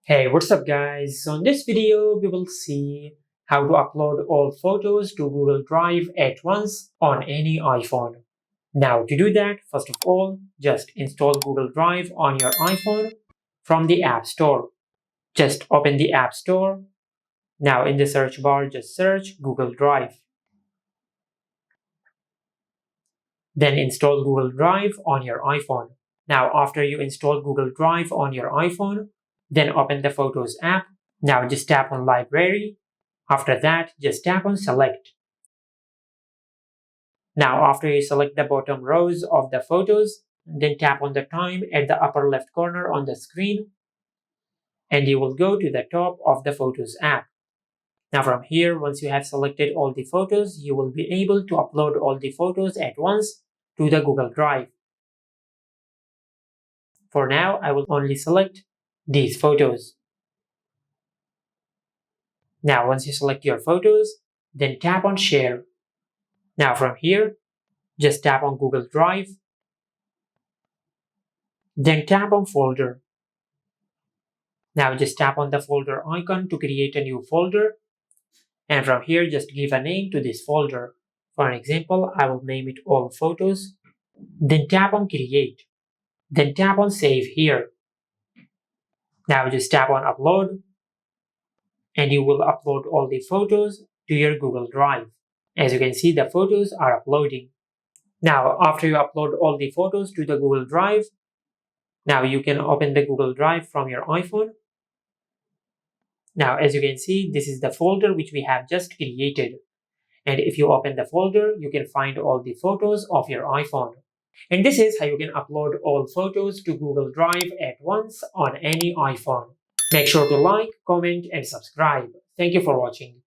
Hey, what's up guys? So in this video, we will see how to upload all photos to Google Drive at once on any iPhone. Now to do that, first of all, just install Google Drive on your iPhone from the App Store. Just open the App Store. Now in the search bar, just search Google Drive. Then install Google Drive on your iPhone. Now after you install Google Drive on your iPhone, then open the Photos app. Now just tap on Library. After that, just tap on Select. Now after you select the bottom rows of the photos, then tap on the time at the upper left corner on the screen, and you will go to the top of the Photos app. Now from here, once you have selected all the photos, you will be able to upload all the photos at once to the Google Drive. For now, I will only select these photos. Now once you select your photos, then tap on Share. Now from here, just tap on Google Drive, then tap on Folder. Now just tap on the folder icon to create a new folder, and from here just give a name to this folder. For an example, I will name it All Photos. Then tap on Create. Then tap on Save here. Now just tap on Upload, and you will upload all the photos to your Google Drive. As you can see, the photos are uploading. Now after you upload all the photos to the Google Drive, now you can open the Google Drive from your iPhone. Now as you can see, this is the folder which we have just created. And if you open the folder, you can find all the photos of your iPhone. And this is how you can upload all photos to Google Drive at once on any iPhone. Make sure to like, comment, and subscribe. Thank you for watching.